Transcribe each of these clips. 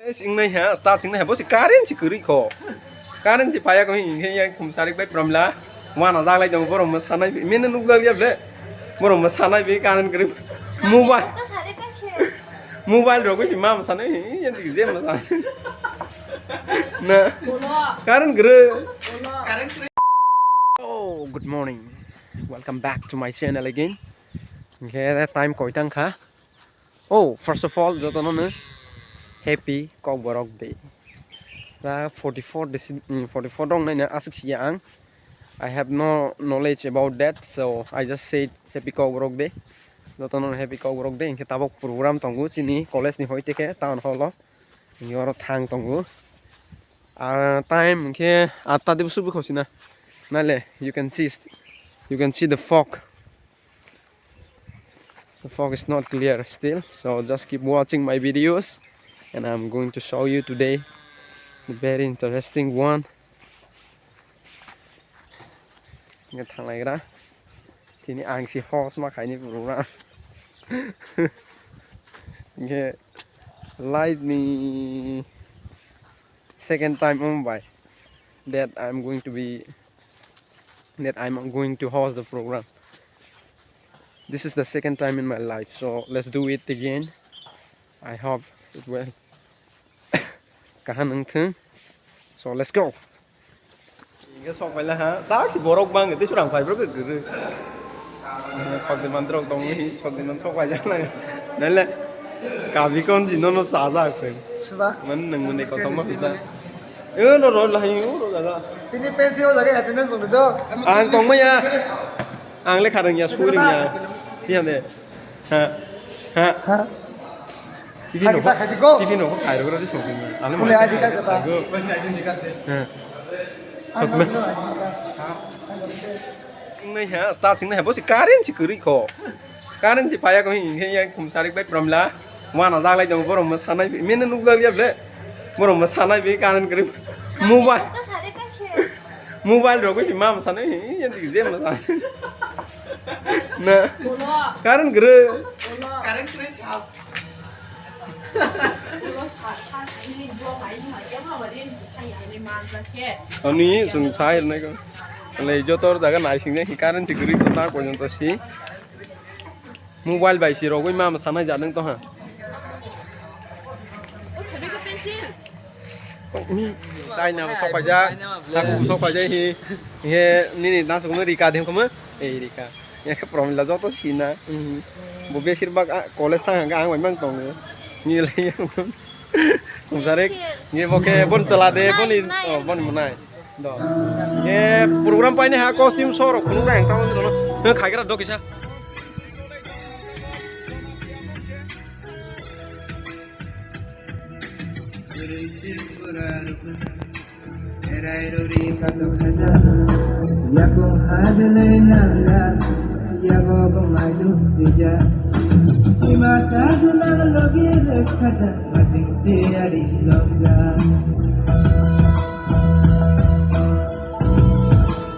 Sing ha start sing bos karen si kuri ko karen si paya kami yang kumsarik baik pramla mana dah lagi jauh borom masana mana nugal ya ble borom masana bi karen kiri mobile rogo si mama masana yang tiga jam masana nah karen kiri oh good morning welcome back to my channel again okay that time koi tang kha oh first of all joto no happy Kok Borok Day. Nah, 44 dong nanya asik siang. I have no knowledge about that, so I just said happy Kok Borok Day. Dotonon happy Kok Borok Day. Kita tabok program tunggu sini college ni hoite ke town hall lo. Ini orang thang tunggu. Time ke atta di busu buku sini. Nale, you can see the fog. The fog is not clear still, so just keep watching my videos. And I'm going to show you today the very interesting one. Nghe thằng này ra thì ni ang si ho sama khai ni program. Nghe live ni second time on by that I'm going to host the program. This is the second time in my life, so let's do it again. I hope it will. So let's go. Cái sọc phải là hả? Đó chỉ bộ rong băng người ta xuất hàng phải rất là cứ. Sọc thì mình trồng tông ấy, sọc thì mình sọc phải chắc này. Đấy là cả vì con gì nó xả ra phải. Mình đừng này có sống mà ta. Nó rồi là hiểu rồi là. Sini pensil lagi hati ni sungguh tu. Ang tong ya. Ang le kharang ya suri ya. Siapa deh? Ha. TV no ko khai ro di shopping ane Mulai aja kata. bas na din sikat de sotme sing ha start sing bos karen si kuri ko karen si paya kami yang kumsarik baik pramla mana dah lagi jauh borom masana mana nugal ya ble borom masana bi karen kiri mobile rogo si mama masana yang tiga jam masana nah karen kiri siap Ani sung sai này con, lấy cho tôi đã cái này sinh ra khi cá nên chỉ gửi cho ta của chúng tôi xí, mobile bảy xí rồi cái mà sáng nay giả đứng to hả? Sai nào sọc phải ra, aku sọc phải ra thì ni nasi kumur Rika thêm không á? Rika, ya cái problem là do tôi xin na, bố bé xin bác college thằng cái anh mang tòng nữa. Như lấy không sao đấy như ok bon salade bon in bon munai đó nghe program pai này ha costume show rồi cũng đang tao nó khai cái đó kìa sao Masa dulang logi rekada masing tiari longga.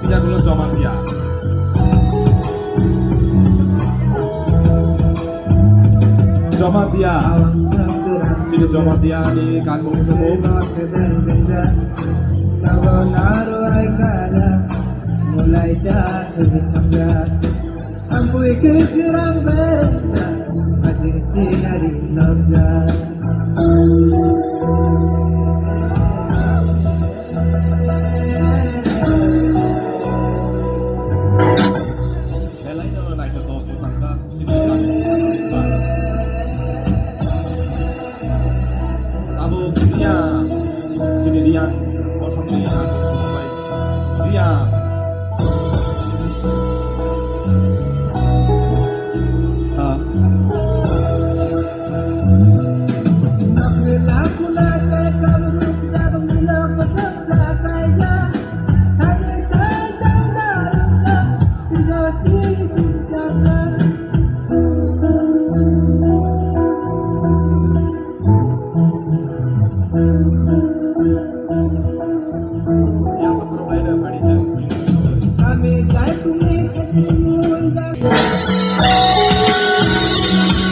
Tidak dulu zaman dia. Zaman dia. Sini zaman dia di kampung cukup. Kau naru aikala mulai jatuh di sangga. Aku ikut kurang berda. Masih tiari longga.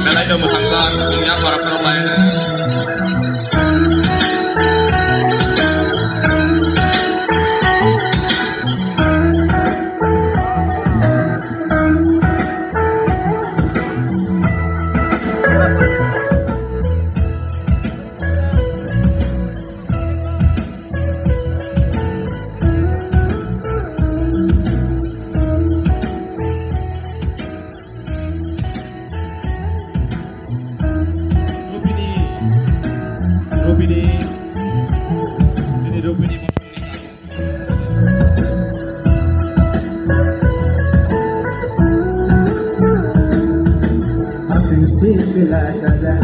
Belai dah mesangsan, sehingga para pemain Rupini Sini Rupini Asing si bila saja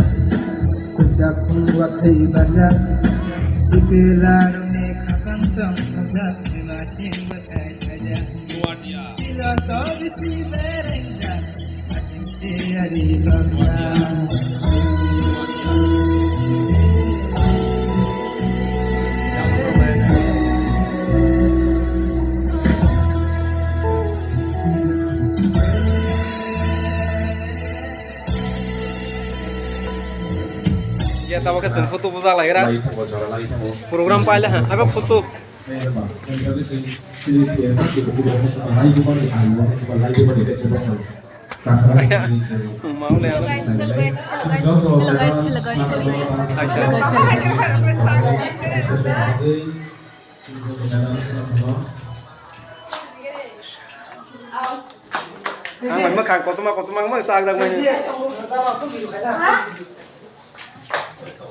Kucak kuat hei baja Sipila rumi kakantang Kucak masing betai saja Nuadia Sila tabi si berengga Asing si ari bangga Ya tahu kan sen foto buza lagi lah. Laipo cara laipo Program pala ha. Apa foto? Mau le. Ang makan kotuma mau sak dak mani.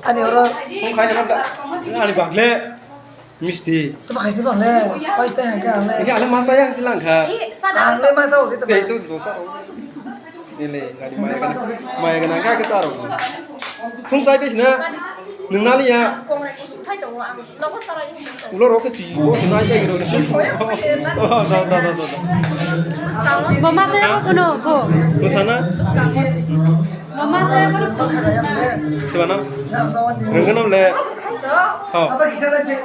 Ani orang Không khai cho nó đã. Ani bang le. Misti. tu pakai sih bang le, kau itu yang kan le. Ini ada masa yang hilang kah? Ang le masa waktu itu. Ya itu dosa. Ini enggak dimakan. Main kan enggak ke sarung. Không sai biết nữa. Đừng nói đi à. Ulo ro ke si. Nai pe ro. Mama saya mau kuno, bu. Ke sana. Mama saya mau. Sana. Yang sawan ni. Rengenam le. Oh. Apa kisah lagi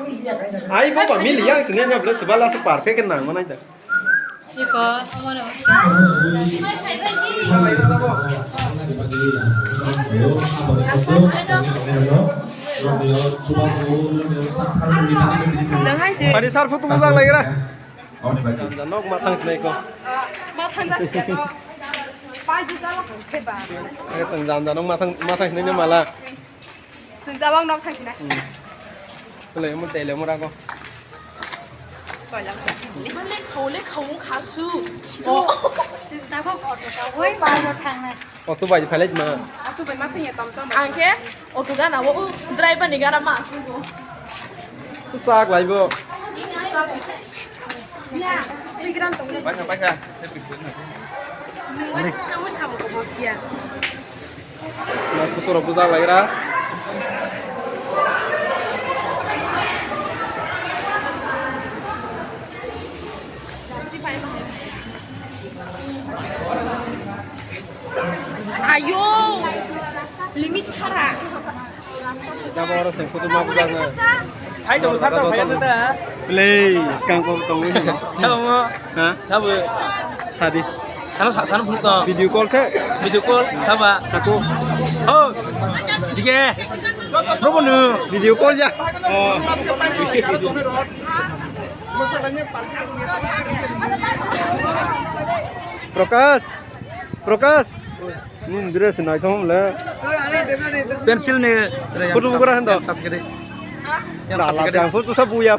media kayaknya. Ai bawa mili yang sini nyabla sebelah separpe kenang mana itu. Iko, mana? Pada saat foto musang lagi lah. Dan nok matang sini ko. Ay sengjam dan nok matang sini malah. Senjawang nok sang sini.เลยมันเตะเลยมันรักก็ lấy khẩu khá sư. Tao có cọt của tao với ba một thằng này. ออกตัวใบจะพายเล็กมา Aku main mati ya tom tom. Angke, otu kan aku driver nih gara mak. ซากไหลบ่ Ya, stikiran tong. Baca Kamu sama kepolisian. มาฟุตรบุษาไหลra Ayo, limit cara. Dapat orang sing foto mau buat na. Hai dong satu hai kita. Play, sekarang kau tunggu ini. Siapa mau? Hah? Siapa? Sadi. Sana belum tahu. Video call saya. Video call siapa? Aku. Oh, jige. Berapa nu? Video call ya. Oh. Prokas. Ini dress naik kamu lah. Pensil nih. Foto bukan hendak. Yang Yang foto saya buya.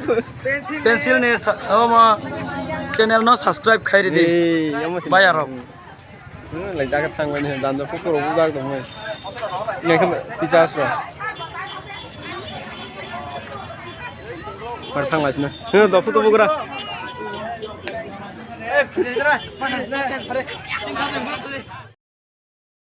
pensil nih. Oh mau channel no subscribe khairi di. Yang masih Bayar rock. Lagi jaga tang ini dan foto bukan tu mah. Ini kan disaster. Partang lah sini. Dah foto bukan. Mana sih?